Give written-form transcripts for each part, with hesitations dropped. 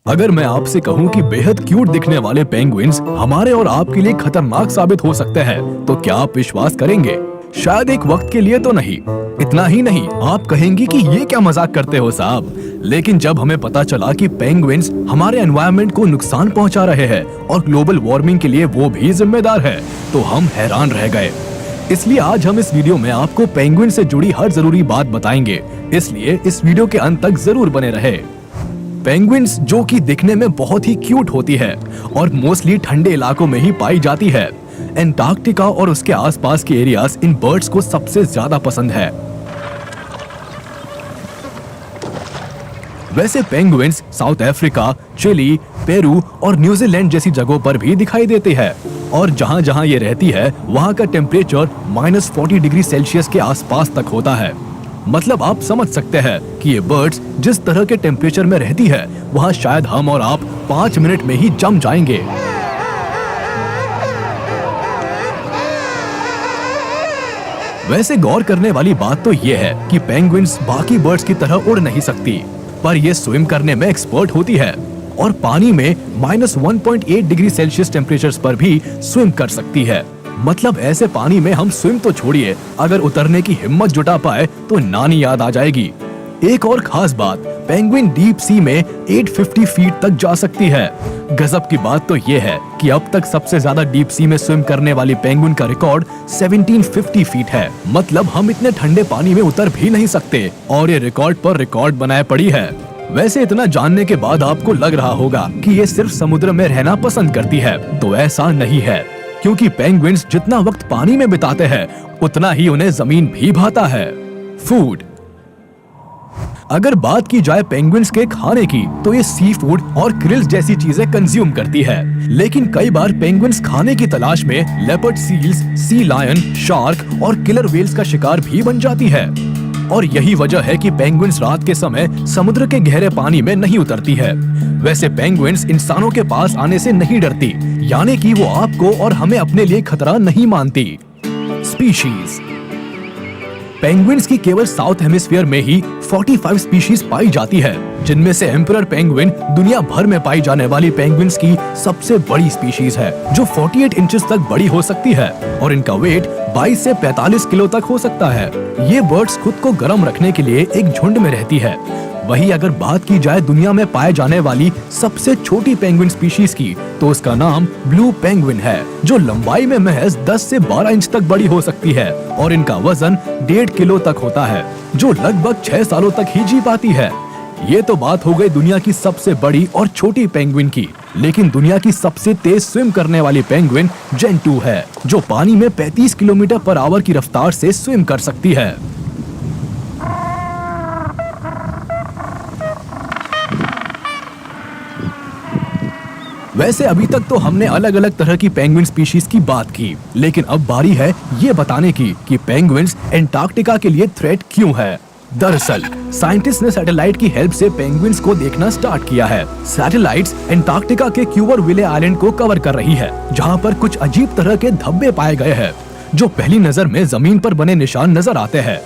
अगर मैं आपसे कहूं कि बेहद क्यूट दिखने वाले पेंगुइन्स हमारे और आपके लिए खतरनाक साबित हो सकते हैं, तो क्या आप विश्वास करेंगे? शायद एक वक्त के लिए तो नहीं। इतना ही नहीं, आप कहेंगे कि ये क्या मजाक करते हो साहब। लेकिन जब हमें पता चला कि पेंगुइन्स हमारे एनवायरनमेंट को नुकसान पहुंचा रहे हैं और ग्लोबल वार्मिंग के लिए वो भी जिम्मेदार है, तो हम हैरान रह गए। इसलिए आज हम इस वीडियो में आपको पेंगुइन से जुड़ी हर जरूरी बात बताएंगे, इसलिए इस वीडियो के अंत तक जरूर बने रहे। पेंगुइन्स, जो कि दिखने में बहुत ही क्यूट होती है और मोस्टली ठंडे इलाकों में ही पाई जाती है, एंटार्क्टिका और उसके आसपास के एरियाज इन बर्ड्स को सबसे ज्यादा पसंद है। वैसे penguins South Africa, Chile, Peru और न्यूजीलैंड जैसी जगहों पर भी दिखाई देती है और जहां जहां ये रहती है वहां का टेम्परेचर -40 डिग्री सेल्सियस के आसपास तक होता है। मतलब आप समझ सकते हैं कि ये बर्ड्स जिस तरह के टेम्परेचर में रहती है वहाँ शायद हम और आप 5 मिनट में ही जम जाएंगे। वैसे गौर करने वाली बात तो ये है कि पेंगुइन्स बाकी बर्ड्स की तरह उड़ नहीं सकती, पर ये स्विम करने में एक्सपर्ट होती है और पानी में -1.8 डिग्री सेल्सियस टेम्परेचर पर भी स्विम कर सकती है। मतलब ऐसे पानी में हम स्विम तो छोड़िए, अगर उतरने की हिम्मत जुटा पाए तो नानी याद आ जाएगी। एक और खास बात, पेंगुइन डीप सी में 850 फीट तक जा सकती है। गजब की बात तो ये है कि अब तक सबसे ज्यादा डीप सी में स्विम करने वाली पेंगुइन का रिकॉर्ड 1750 फीट है। मतलब हम इतने ठंडे पानी में उतर भी नहीं सकते और ये रिकॉर्ड पर रिकॉर्ड बनाए पड़ी है। वैसे इतना जानने के बाद आपको लग रहा होगा कि ये सिर्फ समुद्र में रहना पसंद करती है, तो ऐसा नहीं है, क्योंकि पेंगुइन्स जितना वक्त पानी में बिताते हैं उतना ही उन्हें जमीन भी भाता है। फूड, अगर बात की जाए पेंगुइन्स के खाने की, तो ये सी फूड और क्रिल्स जैसी चीजें कंज्यूम करती है। लेकिन कई बार पेंगुइन्स खाने की तलाश में leopard seals, sea lion, shark और किलर व्हेल्स का शिकार भी बन जाती है। और यही वजह है कि पेंगुइन्स रात के समय समुद्र के गहरे पानी में नहीं उतरती है। वैसे पेंगुइन्स इंसानों के पास आने से नहीं डरती, यानी कि वो आपको और हमें अपने लिए खतरा नहीं मानती। स्पीशीज, पेंगुइन्स की केवल साउथ हेमिस्फीयर में ही 45 स्पीशीज पाई जाती है, जिनमें से एम्परर पेंगुइन दुनिया भर में पाई जाने वाली पेंगुइन्स की सबसे बड़ी स्पीशीज है, जो 48 इंचेस तक बड़ी हो सकती है और इनका वेट 22 से 45 किलो तक हो सकता है। ये बर्ड्स खुद को गर्म रखने के लिए एक झुंड में रहती है। वही अगर बात की जाए दुनिया में पाए जाने वाली सबसे छोटी पेंगुइन स्पीशीज की, तो उसका नाम ब्लू पेंगुइन है, जो लंबाई में महज 10 से 12 इंच तक बड़ी हो सकती है और इनका वजन 1.5 किलो तक होता है, जो लगभग 6 सालों तक ही जी पाती है। ये तो बात हो गई दुनिया की सबसे बड़ी और छोटी पेंगुइन की, लेकिन दुनिया की सबसे तेज स्विम करने वाली पेंगुइन जेंटू है, जो पानी में 35 किलोमीटर पर आवर की रफ्तार से स्विम कर सकती है। वैसे अभी तक तो हमने अलग अलग तरह की पेंगुइन स्पीशीज की बात की, लेकिन अब बारी है ये बताने की कि पेंगुइन्स एंटार्क्टिका के लिए थ्रेट क्यों है। दरअसल साइंटिस्ट ने सैटेलाइट की हेल्प से पेंगुइन्स को देखना स्टार्ट किया है। सैटेलाइट्स एंटार्क्टिका के क्यूवरविले आइलैंड को कवर कर रही है, जहां पर कुछ अजीब तरह के धब्बे पाए गए हैं, जो पहली नजर में जमीन पर बने निशान नजर आते हैं।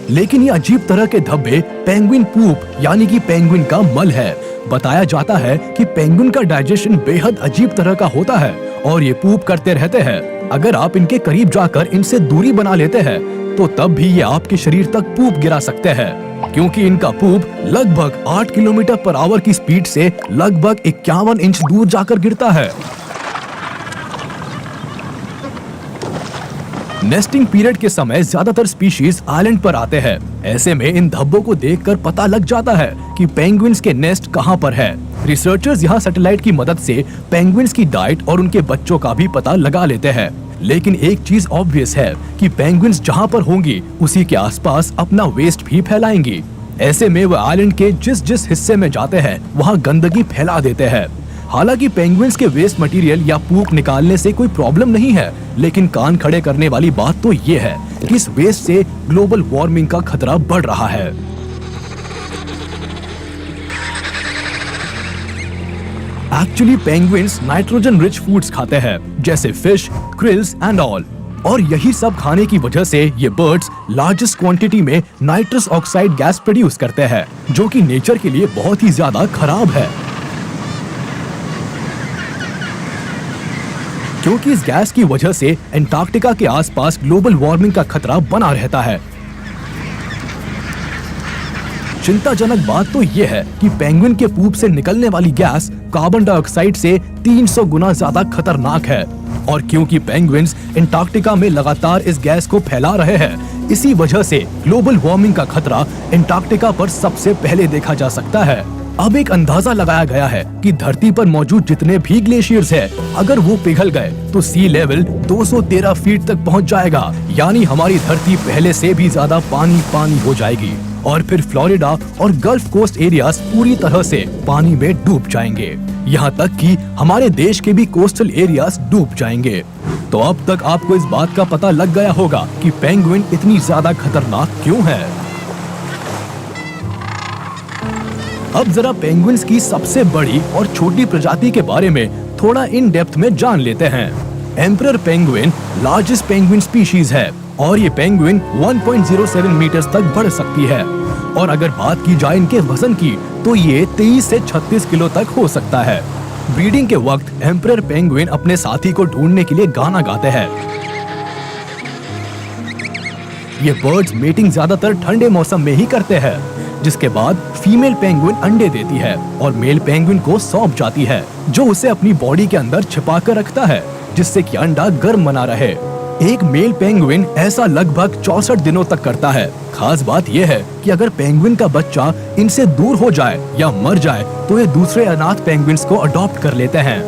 लेकिन ये अजीब तरह के धब्बे पेंगुइन पूप यानी कि पेंगुइन का मल है। बताया जाता है कि पेंगुइन का डाइजेशन बेहद अजीब तरह का होता है और ये पूप करते रहते हैं। अगर आप इनके करीब जाकर इनसे दूरी बना लेते हैं तो तब भी ये आपके शरीर तक पूप गिरा सकते हैं, क्योंकि इनका पूप लगभग 8 किलोमीटर पर आवर की स्पीड से लगभग 51 इंच दूर जाकर गिरता है। नेस्टिंग पीरियड के समय ज्यादातर स्पीशीज आइलैंड पर आते हैं। ऐसे में इन धब्बों को देखकर पता लग जाता है कि पेंगुइन्स के नेस्ट कहां पर है। रिसर्चर्स यहां सैटेलाइट की मदद से पेंगुइन्स की डाइट और उनके बच्चों का भी पता लगा लेते हैं। लेकिन एक चीज ऑब्वियस है कि पेंगुइन्स जहां पर होंगी उसी के आसपास अपना वेस्ट भी फैलाएंगी। ऐसे में वो आइलैंड के जिस जिस हिस्से में जाते हैं वहाँ गंदगी फैला देते हैं। हालांकि पेंगुइन्स के वेस्ट मटेरियल या पूप निकालने से कोई प्रॉब्लम नहीं है, लेकिन कान खड़े करने वाली बात तो ये है कि इस वेस्ट से ग्लोबल वार्मिंग का खतरा बढ़ रहा है। Actually penguins nitrogen rich foods खाते हैं, जैसे फिश, क्रिल्स एंड ऑल। और यही सब खाने की वजह से ये बर्ड्स लार्जेस्ट क्वांटिटी में नाइट्रस ऑक्साइड गैस प्रोड्यूस करते हैं, जो कि नेचर के लिए बहुत ही ज्यादा खराब है, क्योंकि इस गैस की वजह से अंटार्कटिका के आसपास ग्लोबल वार्मिंग का खतरा बना रहता है। चिंताजनक बात तो यह है कि पेंगुइन के पूप से निकलने वाली गैस कार्बन डाइऑक्साइड से 300 गुना ज्यादा खतरनाक है, और क्योंकि पेंगुइन्स अंटार्कटिका में लगातार इस गैस को फैला रहे हैं, इसी वजह से ग्लोबल वार्मिंग का खतरा अंटार्कटिका पर सबसे पहले देखा जा सकता है। अब एक अंदाजा लगाया गया है कि धरती पर मौजूद जितने भी ग्लेशियर्स हैं, अगर वो पिघल गए तो सी लेवल 213 फीट तक पहुंच जाएगा, यानी हमारी धरती पहले से भी ज्यादा पानी पानी हो जाएगी, और फिर फ्लोरिडा और गल्फ कोस्ट एरियाज पूरी तरह से पानी में डूब जाएंगे, यहाँ तक कि हमारे देश के भी कोस्टल एरियाज डूब जाएंगे। तो अब तक आपको इस बात का पता लग गया होगा कि पेंगुइन इतनी ज्यादा खतरनाक क्यों है। अब जरा पेंगुइन्स की सबसे बड़ी और छोटी प्रजाति के बारे में थोड़ा इन डेप्थ में जान लेते हैं। Emperor penguin largest penguin species है, और ये पेंगुइन 1.07 मीटर्स तक बढ़ सकती है, और अगर बात की जाए इनके वजन की तो ये 23 से 36 किलो तक हो सकता है। ब्रीडिंग के वक्त एम्परर पेंगुइन अपने साथी को ढूंढने के लिए गाना गाते हैं। ये बर्ड्स मीटिंग ज्यादातर ठंडे मौसम में ही करते हैं, जिसके बाद फीमेल पेंगुइन अंडे देती है और मेल पेंगुइन को सौंप जाती है, जो उसे अपनी बॉडी के अंदर छिपा कर रखता है, जिससे कि अंडा गर्म बना रहे। एक मेल पेंगुइन ऐसा लगभग 64 दिनों तक करता है। खास बात यह है कि अगर पेंगुइन का बच्चा इनसे दूर हो जाए या मर जाए तो ये दूसरे अनाथ पेंगुइन्स को अडॉप्ट कर लेते हैं।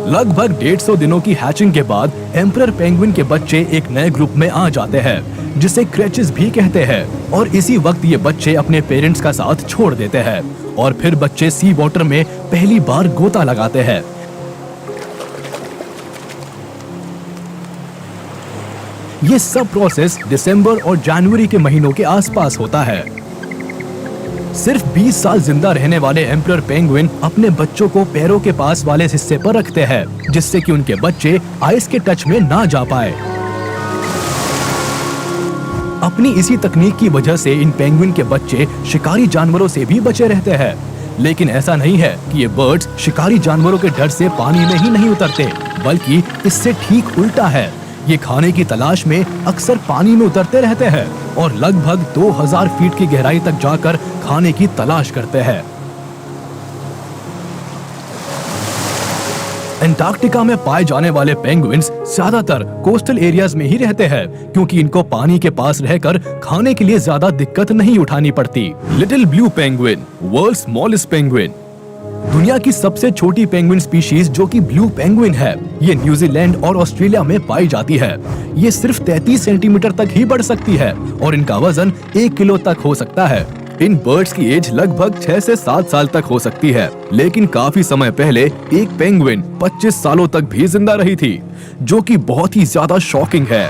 लगभग 150 दिनों की हैचिंग के बाद एम्परर पेंगुइन के बच्चे एक नए ग्रुप में आ जाते हैं, जिसे क्रेचेस भी कहते हैं, और इसी वक्त ये बच्चे अपने पेरेंट्स का साथ छोड़ देते हैं, और फिर बच्चे सी वाटर में पहली बार गोता लगाते हैं। ये सब प्रोसेस दिसंबर और जनवरी के महीनों के आसपास होता है। सिर्फ 20 साल जिंदा रहने वाले एम्परर पेंगुइन अपने बच्चों को पैरों के पास वाले हिस्से पर रखते हैं, जिससे कि उनके बच्चे आइस के टच में ना जा पाए। अपनी इसी तकनीक की वजह से इन पेंगुइन के बच्चे शिकारी जानवरों से भी बचे रहते हैं। लेकिन ऐसा नहीं है कि ये बर्ड्स शिकारी जानवरों के डर से पानी में ही नहीं उतरते, बल्कि इससे ठीक उल्टा है। ये खाने की तलाश में अक्सर पानी में उतरते रहते हैं और लगभग 2000 फीट की गहराई तक जाकर खाने की तलाश करते हैं। अंटार्कटिका में पाए जाने वाले पेंगुइन्स ज्यादातर कोस्टल एरियाज में ही रहते हैं, क्योंकि इनको पानी के पास रहकर खाने के लिए ज्यादा दिक्कत नहीं उठानी पड़ती। Little blue penguin, world smallest penguin, दुनिया की सबसे छोटी पेंगुइन स्पीशीज जो कि ब्लू पेंगुइन है, ये न्यूजीलैंड और ऑस्ट्रेलिया में पाई जाती है। ये सिर्फ 33 सेंटीमीटर तक ही बढ़ सकती है और इनका वजन 1 किलो तक हो सकता है। इन बर्ड्स की एज लगभग 6 से 7 साल तक हो सकती है, लेकिन काफी समय पहले एक पेंगुइन 25 सालों तक भी जिंदा रही थी, जो कि बहुत ही ज्यादा शॉकिंग है।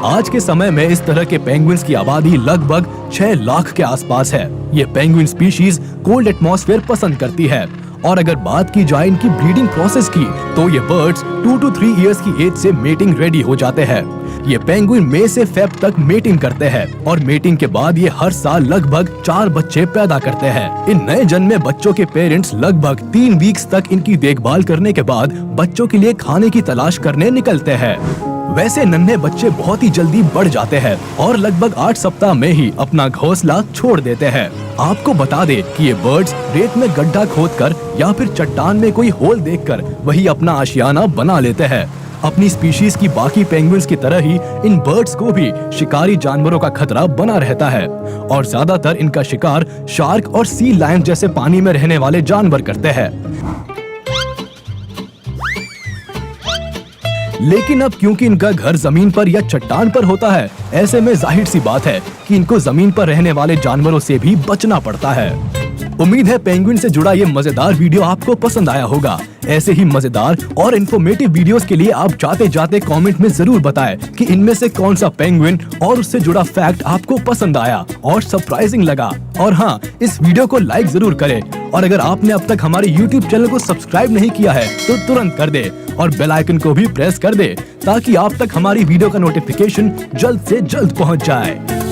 आज के समय में इस तरह के पेंगुइन्स की आबादी लगभग 6 लाख के आसपास है। ये पेंगुइन स्पीशीज कोल्ड एटमॉस्फेयर पसंद करती है, और अगर बात की जाए इनकी ब्रीडिंग प्रोसेस की तो ये बर्ड्स 2 to 3 इयर्स की एज से मेटिंग रेडी हो जाते हैं। ये पेंगुइन मई से फेब तक मेटिंग करते हैं, और मेटिंग के बाद ये हर साल लगभग 4 बच्चे पैदा करते हैं। इन नए जन्मे बच्चों के पेरेंट्स लगभग 3 वीक्स तक इनकी देखभाल करने के बाद बच्चों के लिए खाने की तलाश करने निकलते हैं। वैसे नन्हे बच्चे बहुत ही जल्दी बढ़ जाते हैं और लगभग 8 सप्ताह में ही अपना घोंसला छोड़ देते हैं। आपको बता दे कि ये बर्ड्स रेत में गड्ढा खोदकर या फिर चट्टान में कोई होल देखकर वही अपना आशियाना बना लेते हैं। अपनी स्पीशीज की बाकी पेंगुइन्स की तरह ही इन बर्ड्स को भी शिकारी जानवरों का खतरा बना रहता है, और ज्यादातर इनका शिकार शार्क और सी लायन जैसे पानी में रहने वाले जानवर करते हैं। लेकिन अब क्योंकि इनका घर जमीन पर या चट्टान पर होता है, ऐसे में जाहिर सी बात है कि इनको जमीन पर रहने वाले जानवरों से भी बचना पड़ता है। उम्मीद है पेंगुइन से जुड़ा ये मजेदार वीडियो आपको पसंद आया होगा। ऐसे ही मजेदार और इन्फॉर्मेटिव वीडियोस के लिए आप जाते जाते कमेंट में जरूर बताएं कि इनमें से कौन सा पेंगुइन और उससे जुड़ा फैक्ट आपको पसंद आया और सरप्राइजिंग लगा। और हाँ, इस वीडियो को लाइक जरूर करें और अगर आपने अब तक हमारे YouTube चैनल को सब्सक्राइब नहीं किया है तो तुरंत कर दे और बेल आइकन को भी प्रेस कर दे ताकि आप तक हमारी वीडियो का नोटिफिकेशन जल्द से जल्द पहुंच जाए।